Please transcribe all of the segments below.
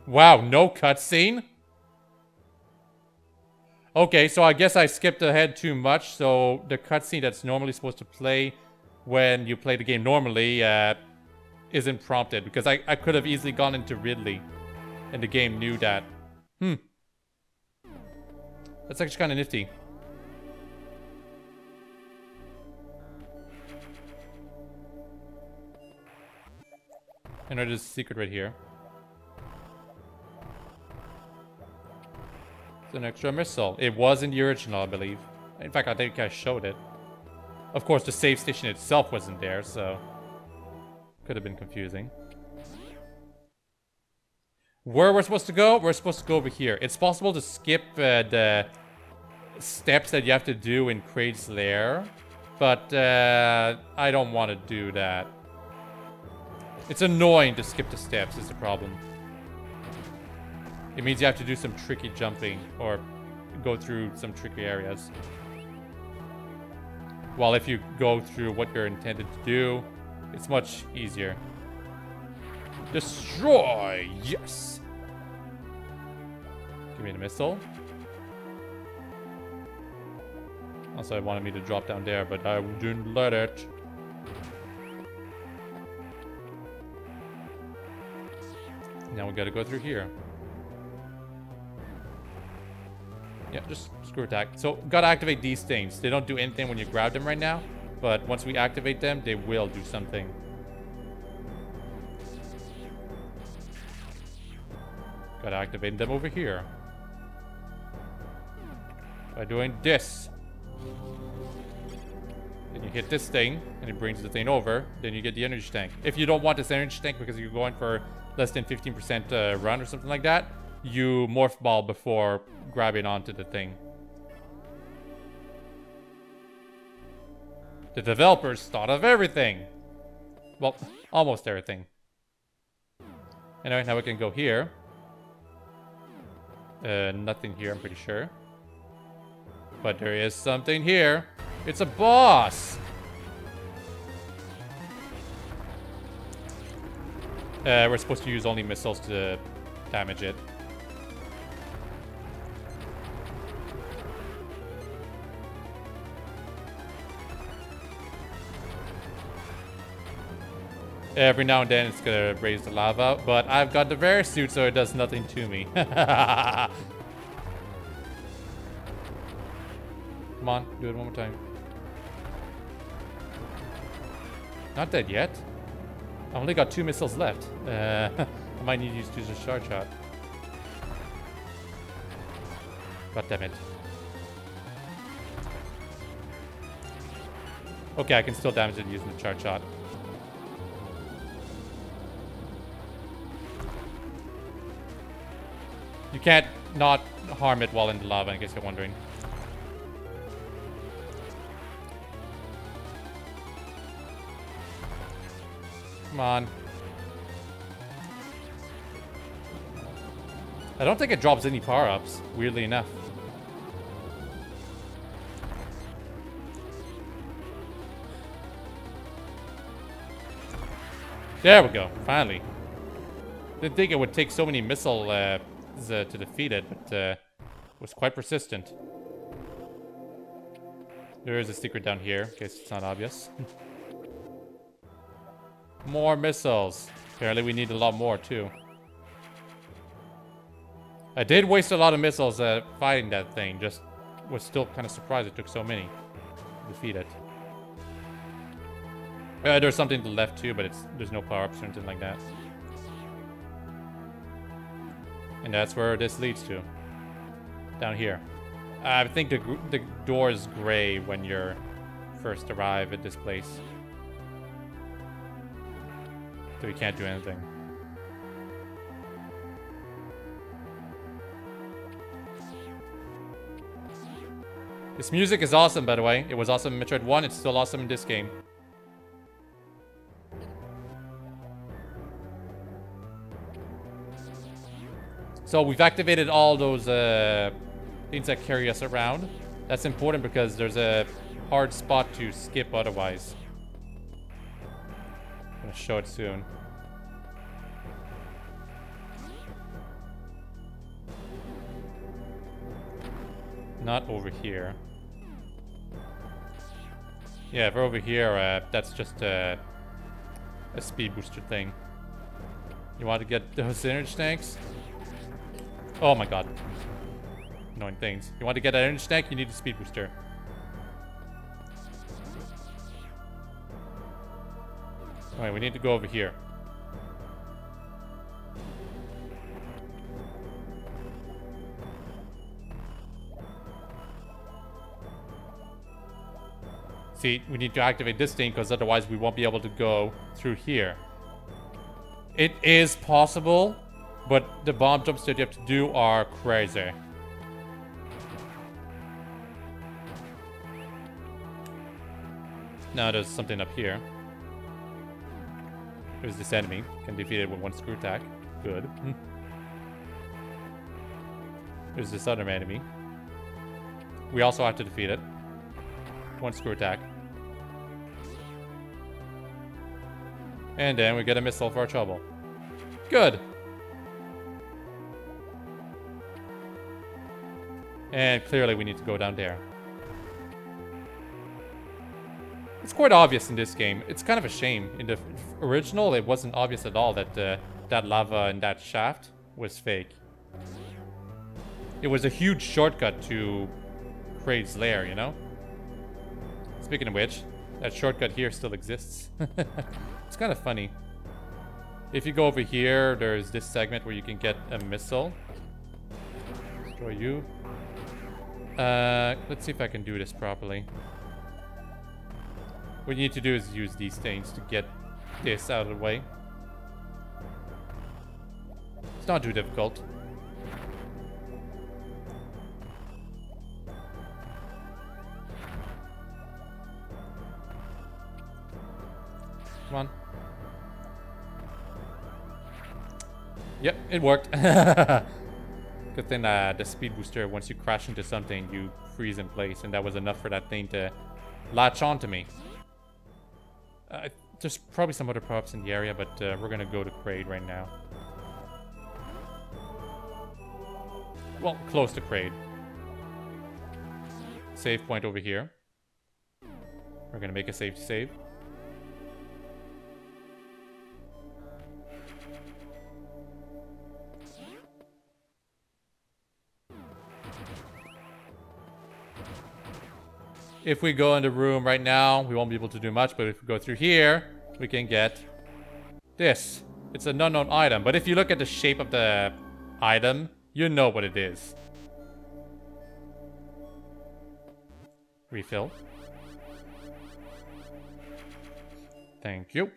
Wow, no cutscene? Okay, so I guess I skipped ahead too much, so the cutscene that's normally supposed to play when you play the game normally isn't prompted, because I could have easily gone into Ridley, and the game knew that. That's actually kind of nifty. And there's a secret right here. It's an extra missile. It was in the original, I believe. In fact, I think I showed it. Of course, the save station itself wasn't there, so... could have been confusing. Where we're supposed to go? We're supposed to go over here. It's possible to skip the steps that you have to do in Kraid's lair. But I don't want to do that. It's annoying to skip the steps, is the problem. It means you have to do some tricky jumping or go through some tricky areas. While if you go through what you're intended to do, it's much easier. Destroy! Yes! Give me the missile. Also, it wanted me to drop down there, but I didn't let it. Now we gotta go through here. Yeah, just screw attack. So, gotta activate these things. They don't do anything when you grab them right now, but once we activate them, they will do something. Gotta activate them over here. By doing this. Then you hit this thing, and it brings the thing over. Then you get the energy tank. If you don't want this energy tank because you're going for less than 15% run or something like that, you morph ball before grabbing onto the thing. The developers thought of everything. Well, almost everything. Anyway, now we can go here. Nothing here, I'm pretty sure. But there is something here. It's a boss! We're supposed to use only missiles to damage it. Every now and then it's gonna raise the lava, but I've got the Bear suit, so it does nothing to me. Come on, do it one more time. Not dead yet. I only got 2 missiles left. I might need to use a charge shot. God damn it. Okay, I can still damage it using the charge shot. You can't not harm it while in the lava, in case you're wondering. Come on. I don't think it drops any power-ups, weirdly enough. There we go, finally. Didn't think it would take so many missile to defeat it, but was quite persistent. There is a secret down here, in case it's not obvious. More missiles. Apparently we need a lot more, too. I did waste a lot of missiles fighting that thing. Just was still kind of surprised it took so many to defeat it. There's something to the left, too, but there's no power-ups or anything like that. And that's where this leads to. Down here. I think the door is gray when you first arrive at this place. So you can't do anything. This music is awesome, by the way. It was awesome in Metroid 1. It's still awesome in this game. So we've activated all those things that carry us around. That's important because there's a hard spot to skip otherwise. I'm gonna show it soon. Not over here. Yeah, if we're over here, that's just a speed booster thing. You want to get those energy tanks? Oh my god. Annoying things. You want to get an energy tank, you need a speed booster. Alright, we need to go over here. See, we need to activate this thing because otherwise we won't be able to go through here. It is possible, but the bomb jumps that you have to do are crazy. Now there's something up here. There's this enemy. Can defeat it with one screw attack. Good. There's this other enemy. We also have to defeat it. One screw attack. And then we get a missile for our trouble. Good. And clearly we need to go down there. It's quite obvious in this game. It's kind of a shame. In the original, it wasn't obvious at all that that lava and that shaft was fake. It was a huge shortcut to Kraid's lair, you know? Speaking of which, that shortcut here still exists. It's kind of funny. If you go over here, there's this segment where you can get a missile. Destroy you. Let's see if I can do this properly. What you need to do is use these things to get this out of the way. It's not too difficult. Come on. Yep, it worked. Good thing the speed booster, once you crash into something, you freeze in place, and that was enough for that thing to latch onto me. There's probably some other props in the area, but we're gonna go to Kraid right now. Well, close to Kraid. Save point over here. We're gonna make a save. If we go in the room right now, we won't be able to do much, but if we go through here, we can get this. It's an unknown item, but if you look at the shape of the item, you know what it is. Refill. Thank you.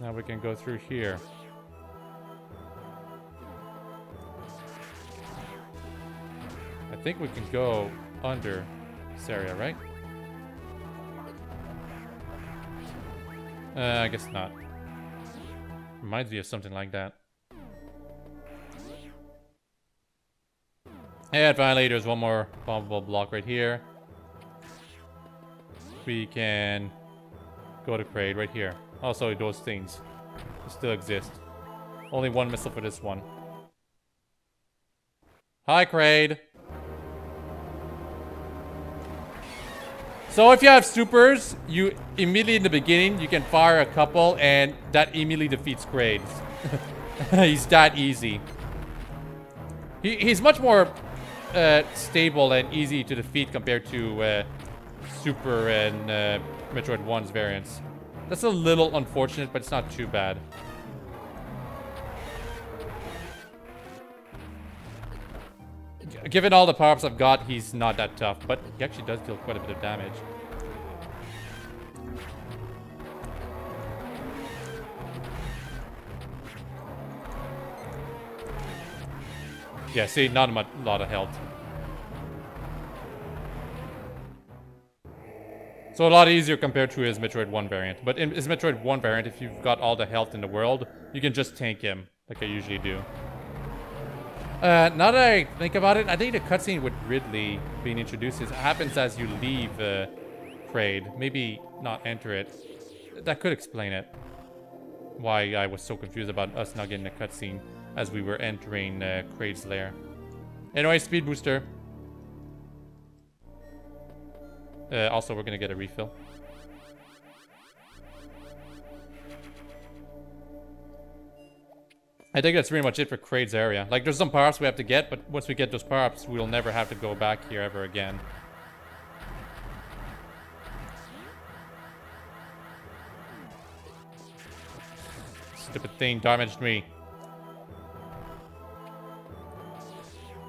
Now we can go through here. I think we can go under this area, right? I guess not. Reminds me of something like that. And finally, there's one more bombable block right here. We can go to Kraid right here. Also, those things still exist. Only one missile for this one. Hi, Kraid. So if you have supers, you immediately in the beginning, you can fire a couple and that immediately defeats Kraid. He's that easy. He's much more stable and easy to defeat compared to Super and Metroid 1's variants. That's a little unfortunate, but it's not too bad. Given all the power-ups I've got, he's not that tough, but he actually does deal quite a bit of damage. Yeah, see, not a lot of health. So a lot easier compared to his Metroid 1 variant. But in his Metroid 1 variant, if you've got all the health in the world, you can just tank him, like I usually do. Now that I think about it, I think the cutscene with Ridley being introduced happens as you leave Kraid. Maybe not enter it. that could explain it. Why I was so confused about us not getting a cutscene as we were entering Kraid's lair. Anyway, speed booster. Also, we're gonna get a refill. I think that's pretty much it for Kraid's area. Like, there's some power-ups we have to get, but once we get those power-ups, we'll never have to go back here ever again. Stupid thing damaged me.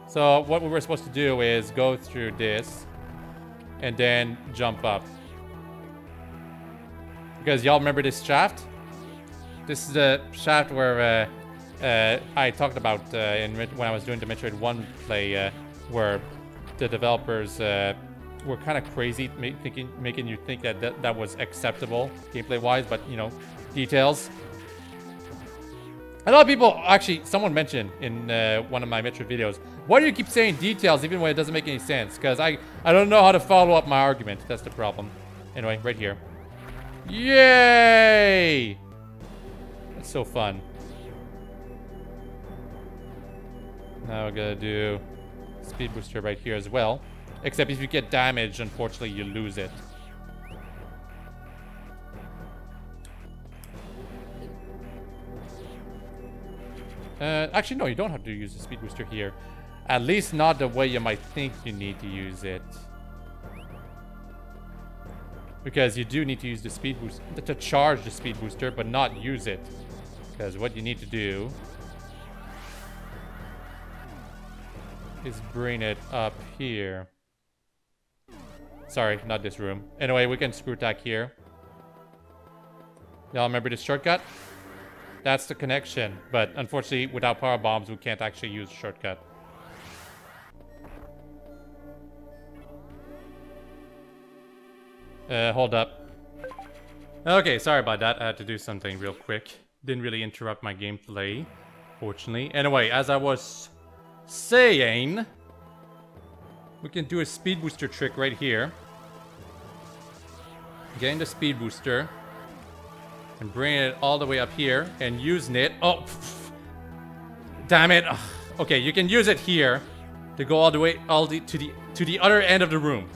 So, what we were supposed to do is go through this, and then jump up. Because y'all remember this shaft? This is the shaft where, I talked about when I was doing the Metroid 1 play, where the developers were kind of crazy, making you think that was acceptable gameplay-wise, but, you know, details. A lot of people, actually, someone mentioned in one of my Metroid videos, why do you keep saying details even when it doesn't make any sense? Because I don't know how to follow up my argument. That's the problem. Anyway, right here. Yay! That's so fun. Now we're gonna do speed booster right here as well. Except if you get damaged, unfortunately, you lose it. Actually, no, you don't have to use the speed booster here. At least not the way you might think you need to use it. Because you do need to use the speed booster to charge the speed booster, but not use it. Because what you need to do is bring it up here. Sorry, not this room. Anyway, we can screw attack here. Y'all remember this shortcut? That's the connection. But unfortunately, without power bombs, we can't actually use the shortcut. Hold up. Okay, sorry about that. I had to do something real quick. Didn't really interrupt my gameplay, fortunately. Anyway, as I was saying, we can do a speed booster trick right here. Getting the speed booster and bringing it all the way up here and using it. Oh, damn it! Ugh. Okay, you can use it here to go all the way to the other end of the room,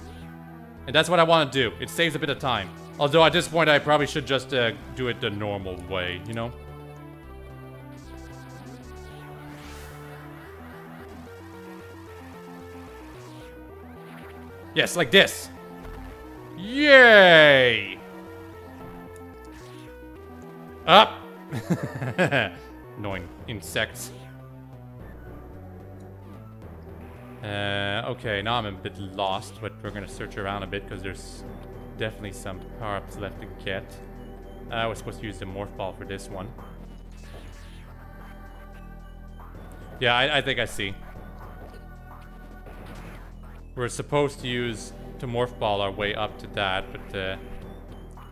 and that's what I want to do. It saves a bit of time. Although at this point, I probably should just do it the normal way, you know. Yes, like this. Yay! Up! Annoying insects. Okay, now I'm a bit lost, but we're gonna search around a bit because there's definitely some power-ups left to get. I was supposed to use the morph ball for this one. Yeah, I think I see. We're supposed to use to morph ball our way up to that, but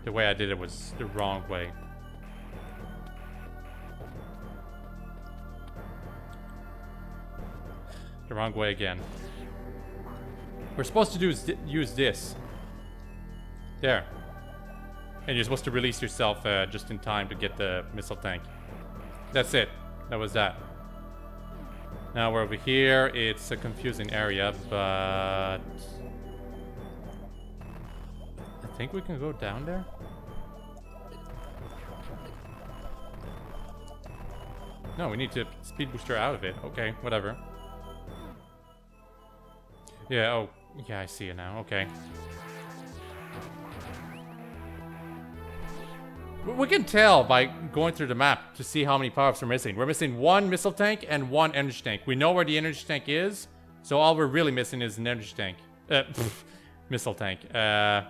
the way I did it was the wrong way. The wrong way again. We're supposed to do is use this. There. And you're supposed to release yourself just in time to get the missile tank. That's it. That was that. Now we're over here. It's a confusing area, but I think we can go down there. No, we need to speed booster out of it. Okay, whatever. Yeah, oh, yeah, I see it now. Okay. We can tell by going through the map to see how many power-ups we're missing. We're missing one missile tank and one energy tank. We know where the energy tank is, so all we're really missing is an energy tank. Missile tank. Guess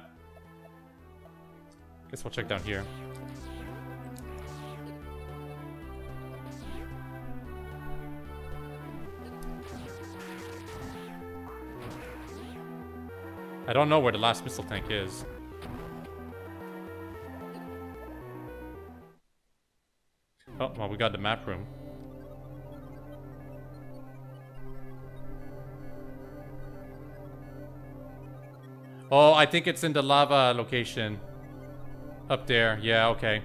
we'll check down here. I don't know where the last missile tank is. Oh, well, we got the map room. Oh, I think it's in the lava location. Up there. Yeah, okay.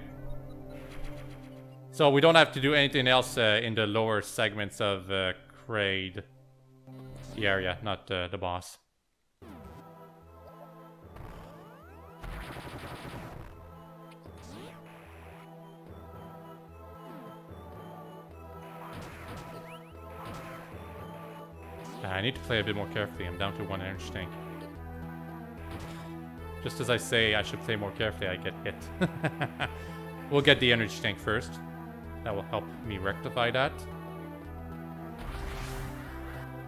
So we don't have to do anything else in the lower segments of Kraid. The area, not the boss. I need to play a bit more carefully. I'm down to 1 energy tank. Just as I say I should play more carefully, I get hit. We'll get the energy tank first. That will help me rectify that.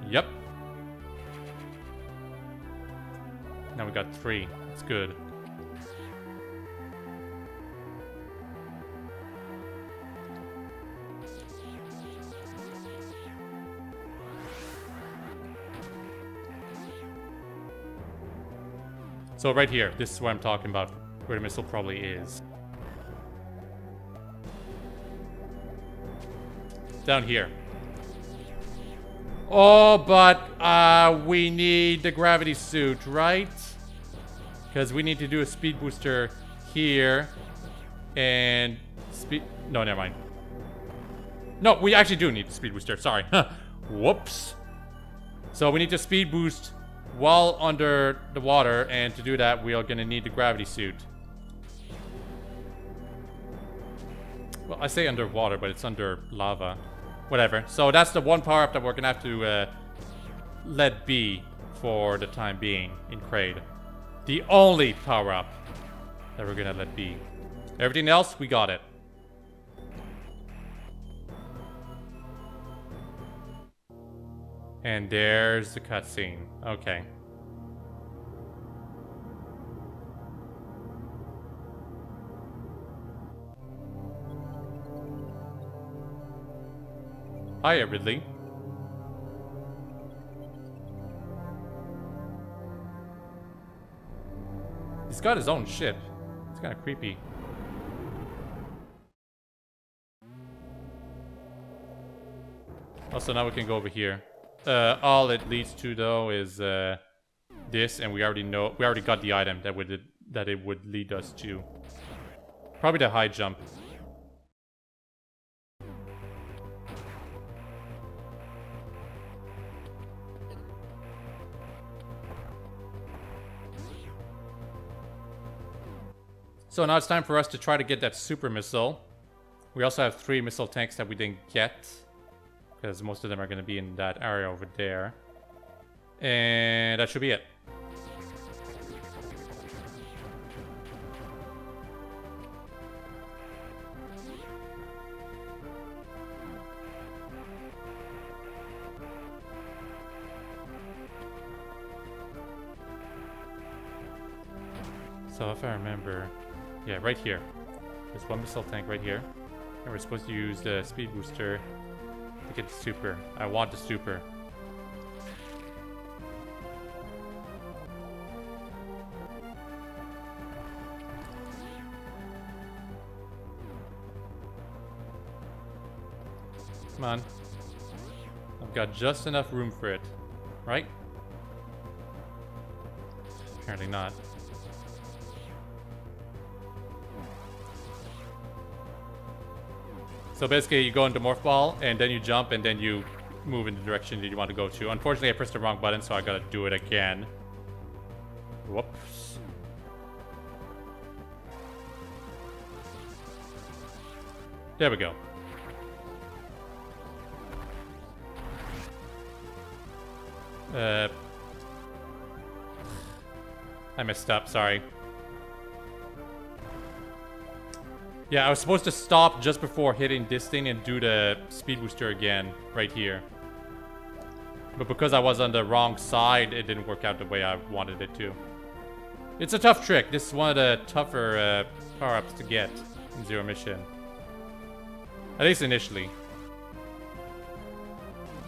Yep. Now we got 3. That's good. So right here, this is where I'm talking about, where the missile probably is. Down here. Oh, but we need the gravity suit, right? Because we need to do a speed booster here. And speed... No, never mind. No, we actually do need the speed booster. Sorry. Whoops. So we need to speed boost while under the water, and to do that, we are going to need the gravity suit. Well, I say underwater, but it's under lava. Whatever. So that's the one power-up that we're going to have to let be for the time being in Kraid. The only power-up that we're going to let be. Everything else, we got it. And there's the cutscene. Okay. Hiya, Ridley. He's got his own ship. It's kind of creepy. Also, now we can go over here. All it leads to, though, is this, and we already got the item that it would lead us to. Probably the high jump. So now it's time for us to try to get that super missile. We also have 3 missile tanks that we didn't get, because most of them are going to be in that area over there. And that should be it. So if I remember... Yeah, right here. There's 1 missile tank right here. And we're supposed to use the speed booster to get the super. I want the super. Come on. I've got just enough room for it. Right? Apparently not. So basically, you go into Morph Ball, and then you jump, and then you move in the direction that you want to go to. Unfortunately, I pressed the wrong button, so I gotta do it again. Whoops. There we go. I messed up, sorry. Yeah, I was supposed to stop just before hitting this thing and do the speed booster again, right here. But because I was on the wrong side, it didn't work out the way I wanted it to. It's a tough trick. This is one of the tougher power-ups to get in Zero Mission. At least initially.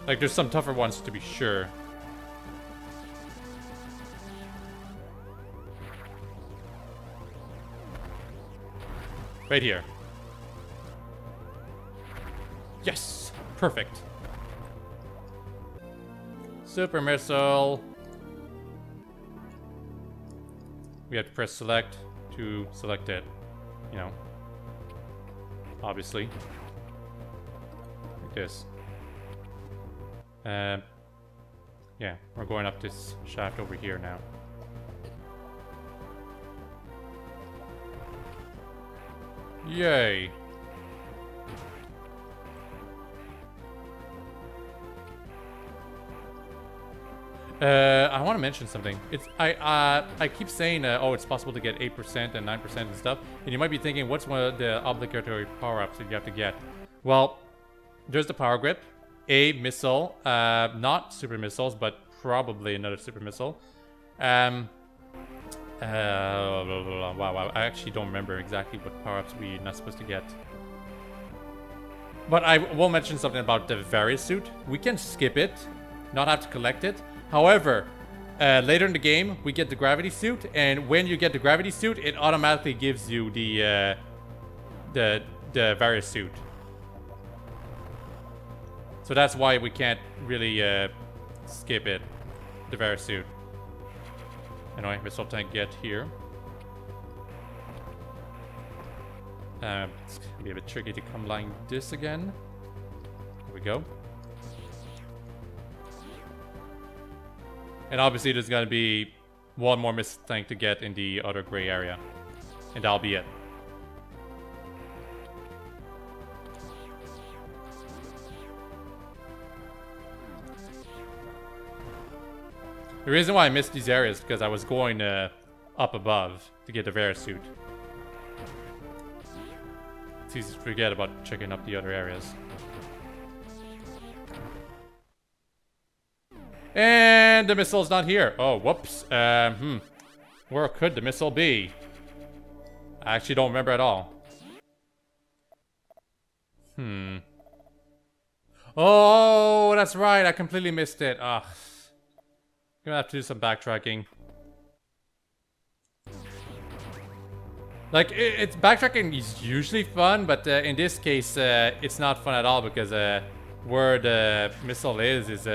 Like, there's some tougher ones to be sure. Right here. Yes! Perfect. Super missile. We have to press select to select it. you know, obviously. Like this. Yeah, we're going up this shaft over here now. Yay! I want to mention something. It's I keep saying, oh, it's possible to get 8% and 9% and stuff. And you might be thinking, what's one of the obligatory power-ups that you have to get? Well, there's the power grip, a missile, not super missiles, but probably another super missile. Wow, I actually don't remember exactly what power-ups we're not supposed to get. But I will mention something about the Various suit. We can skip it, not have to collect it. However, later in the game, we get the gravity suit, and when you get the gravity suit, it automatically gives you the Various suit. So that's why we can't really skip it, the Various suit. Anyway, missile tank get here. It's gonna be a bit tricky to come like this again. Here we go. And obviously there's gonna be one more missile tank to get in the other gray area. And that'll be it. The reason why I missed these areas is because I was going up above to get the Various suit. It's easy to forget about checking up the other areas. And the missile's not here. Oh, whoops. Where could the missile be? I actually don't remember at all. Oh, that's right. I completely missed it. Ugh. Gonna have to do some backtracking. Like, it's backtracking is usually fun, but in this case, it's not fun at all because where the missile is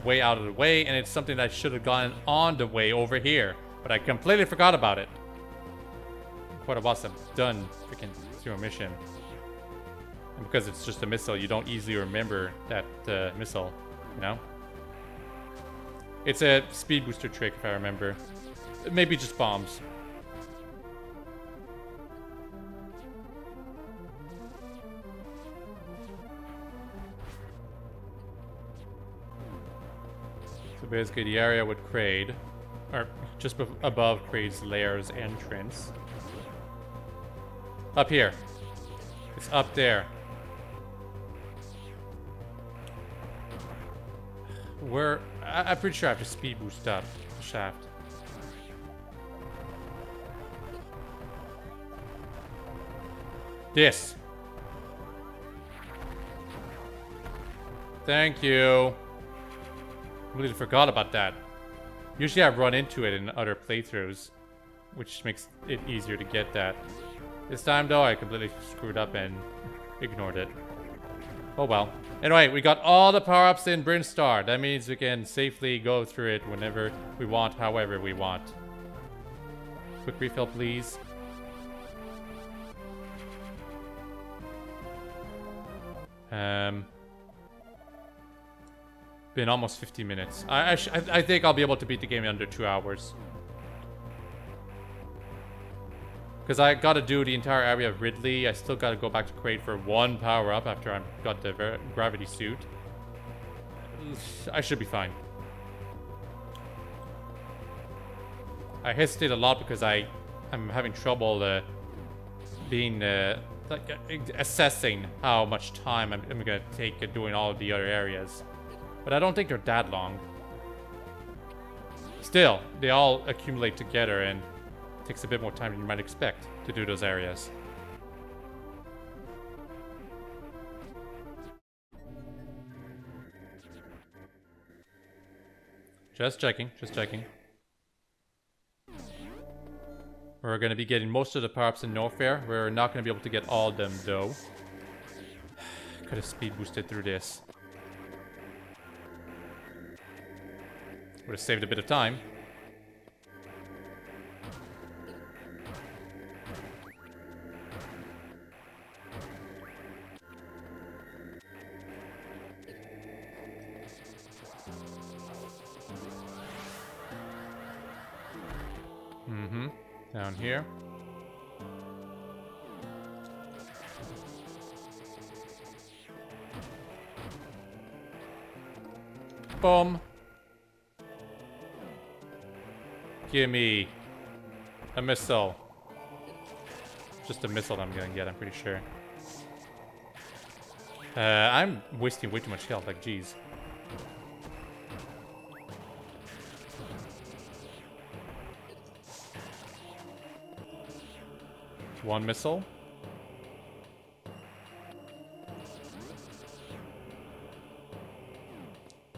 way out of the way, and it's something that should have gone on the way over here. But I completely forgot about it. Quite a boss have done freaking zero mission. And because it's just a missile, you don't easily remember that missile, you know? It's a speed booster trick, if I remember. Maybe just bombs. So basically the area with Kraid, or just above Kraid's lair's entrance. Up here. It's up there. Where... I'm pretty sure I have to speed boost up the shaft. This. Thank you. Completely forgot about that. Usually I run into it in other playthroughs, which makes it easier to get that. This time though, I completely screwed up and ignored it. Oh well. Anyway, we got all the power-ups in Brinstar. That means we can safely go through it whenever we want, however we want. Quick refill, please. Been almost 50 minutes. I think I'll be able to beat the game in under 2 hours. Because I gotta do the entire area of Ridley. I still gotta go back to Kraid for one power-up after I got the gravity suit. I should be fine. I hesitate a lot because I'm having trouble being assessing how much time I'm gonna take doing all of the other areas. But I don't think they're that long. Still, they all accumulate together and it takes a bit more time than you might expect to do those areas. Just checking, just checking. We're going to be getting most of the power-ups in No Fair. We're not going to be able to get all of them, though. Could have speed boosted through this. Would have saved a bit of time. Down here. Boom. Give me a missile. Just a missile I'm gonna get, I'm pretty sure. I'm wasting way too much health, like, jeez. One missile.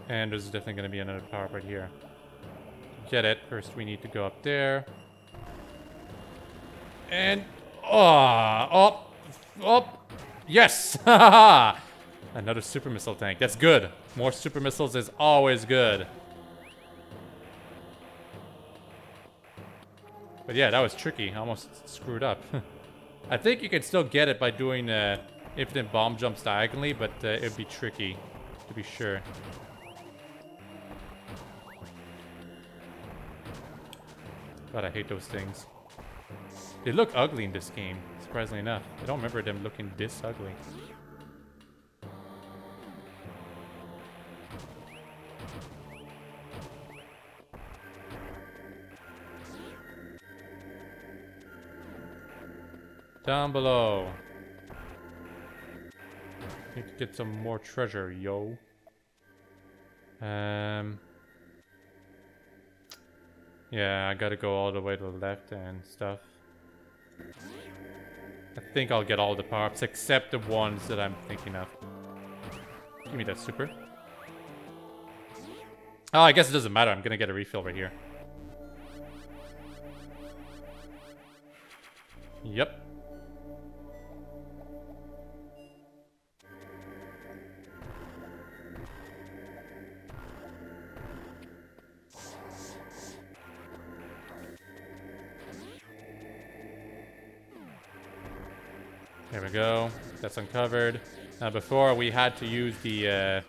And there's definitely going to be another power up right here. Get it. First, we need to go up there. And... Oh! Yes! Another super missile tank. That's good. More super missiles is always good. But yeah, that was tricky. I almost screwed up. I think you can still get it by doing infinite bomb jumps diagonally, but it'd be tricky, to be sure. God, I hate those things. They look ugly in this game, surprisingly enough. I don't remember them looking this ugly. Down below. Need to get some more treasure, yo. Yeah, I gotta go all the way to the left and stuff. I think I'll get all the power-ups except the ones that I'm thinking of. Give me that super. Oh, I guess it doesn't matter. I'm gonna get a refill right here. Yep. There we go. That's uncovered. Now before we had to use the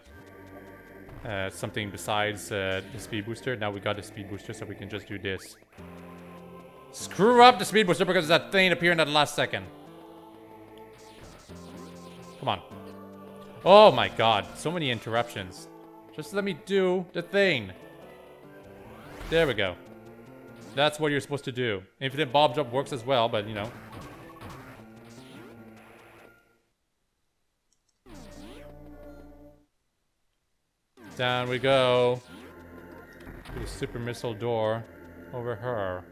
something besides the speed booster. Now we got the speed booster, so we can just do this. Screw up the speed booster because that thing appeared at the last second. Come on. Oh my god, so many interruptions. Just let me do the thing. There we go. That's what you're supposed to do. Infinite bomb jump works as well, but you know. Down we go. To the super missile door over her.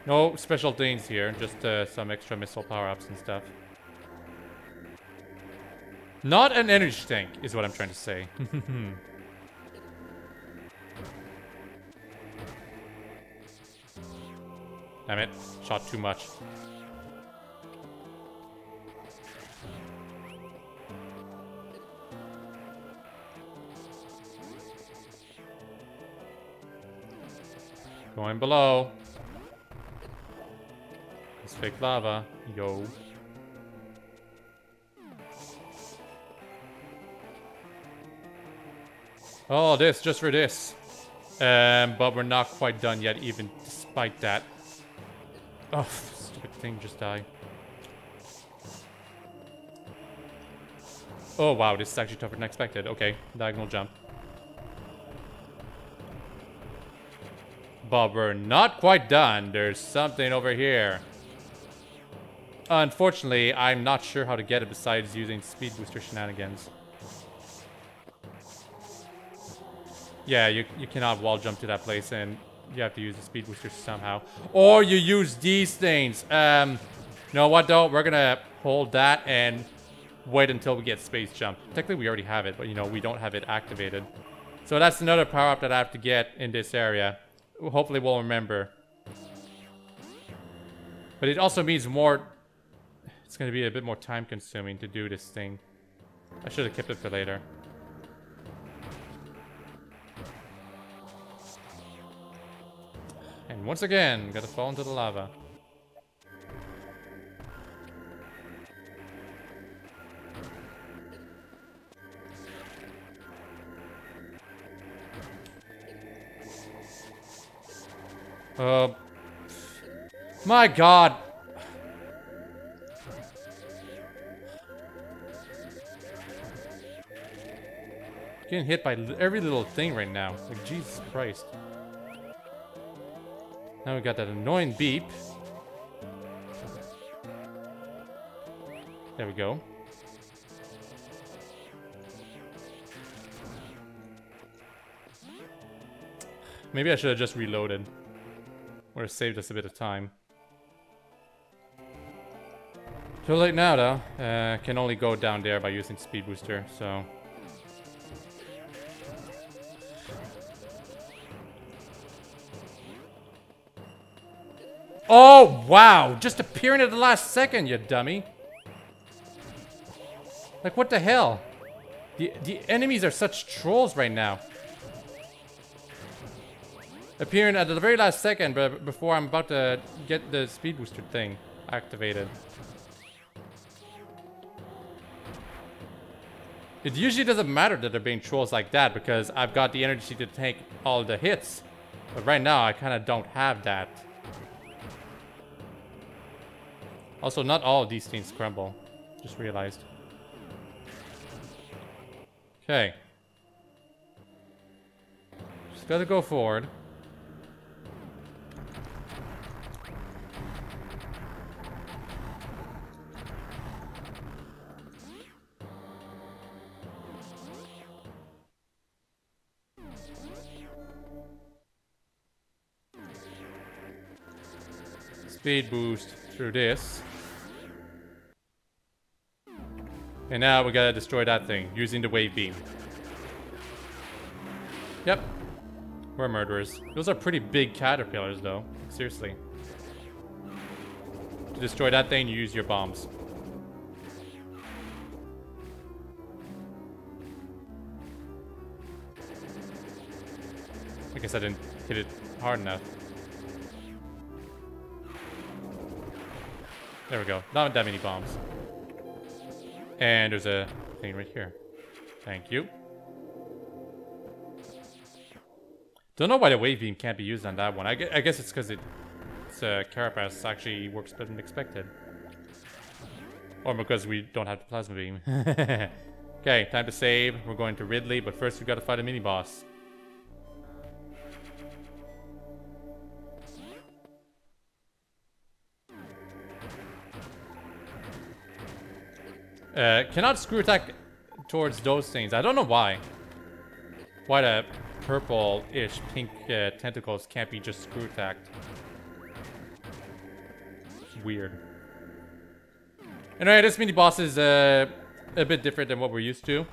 No special things here, just some extra missile power-ups and stuff. Not an energy tank, is what I'm trying to say. Damn it, shot too much. Going below. It's fake lava. Yo. Oh, this, just for this. But we're not quite done yet, even despite that. Oh, stupid thing just died. Oh, wow, this is actually tougher than expected. Okay, diagonal jump. But we're not quite done. There's something over here. Unfortunately, I'm not sure how to get it besides using speed booster shenanigans. Yeah, you cannot wall jump to that place and you have to use the speed booster somehow. Or you use these things. You know what though? We're gonna hold that and wait until we get space jump. Technically we already have it, but you know, we don't have it activated. So that's another power up that I have to get in this area. Hopefully we'll remember. But it also means more... It's going to be a bit more time consuming to do this thing. I should have kept it for later. And once again, gotta fall into the lava. My god. Getting hit by every little thing right now. Like, Jesus Christ. Now we got that annoying beep. There we go. Maybe I should have just reloaded. Would have saved us a bit of time. Too late now, though. Can only go down there by using Speed Booster, so... Oh, wow! Just appearing at the last second, you dummy! Like, what the hell? The enemies are such trolls right now. Appearing at the very last second, but before I'm about to get the speed booster thing activated. It usually doesn't matter that they're being trolls like that because I've got the energy to take all the hits. But right now, I kind of don't have that. Also, not all of these things crumble. Just realized. Okay. Just gotta go forward. Speed boost through this. And now we gotta destroy that thing using the wave beam. Yep. We're murderers. Those are pretty big caterpillars though. Seriously. To destroy that thing, you use your bombs. I guess I didn't hit it hard enough. There we go. Not that many bombs. And there's a thing right here. Thank you. Don't know why the wave beam can't be used on that one. I guess it's because its carapace actually works better than expected. Or because we don't have the plasma beam. Okay, time to save. We're going to Ridley, but first we gotta fight a mini-boss. Cannot screw attack towards those things. I don't know why. Why the purple-ish pink tentacles can't be just screw attacked. It's weird. Anyway, this mini-boss is a bit different than what we're used to.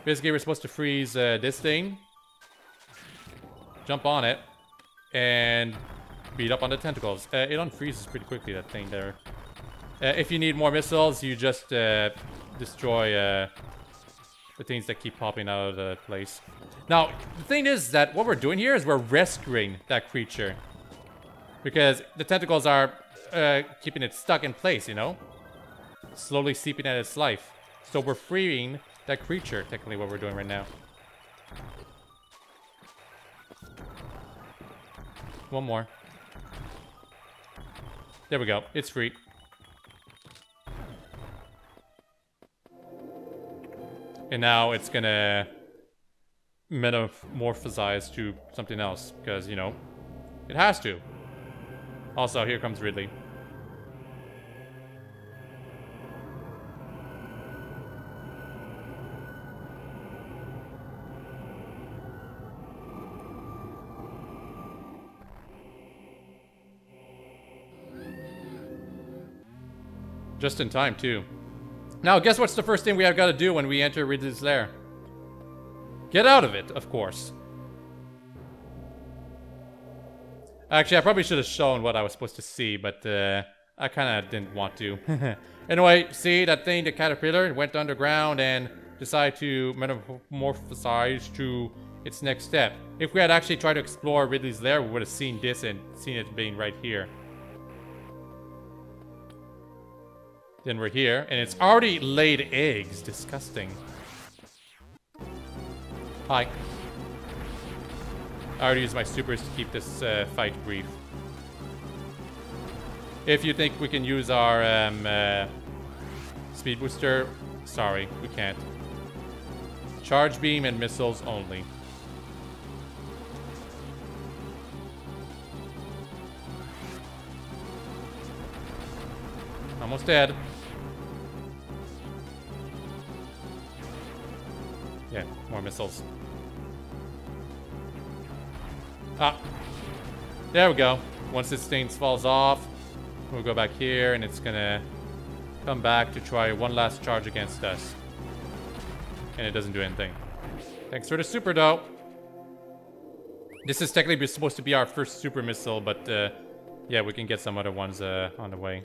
Basically, we're supposed to freeze this thing. Jump on it. And beat up on the tentacles. It unfreezes pretty quickly, that thing there. If you need more missiles, you just destroy the things that keep popping out of the place. Now, the thing is that what we're doing here is we're rescuing that creature. Because the tentacles are keeping it stuck in place, you know? Slowly seeping at its life. So we're freeing that creature, technically what we're doing right now. One more. There we go. It's free. And now it's gonna metamorphosize to something else, because, you know, it has to. Also, here comes Ridley. Just in time, too. Now, guess what's the first thing we have got to do when we enter Ridley's lair? Get out of it, of course. Actually, I probably should have shown what I was supposed to see, but I kind of didn't want to. Anyway, see that thing, the caterpillar, went underground and decided to metamorphosize to its next step. If we had actually tried to explore Ridley's lair, we would have seen this and seen it being right here. Then we're here, and it's already laid eggs. Disgusting. Hi. I already used my supers to keep this fight brief. If you think we can use our speed booster, sorry, we can't. Charge beam and missiles only. Almost dead. Yeah, more missiles. Ah. There we go. Once this thing falls off, we'll go back here and it's gonna come back to try one last charge against us. And it doesn't do anything. Thanks for the super though. This is technically supposed to be our first super missile, but yeah, we can get some other ones on the way.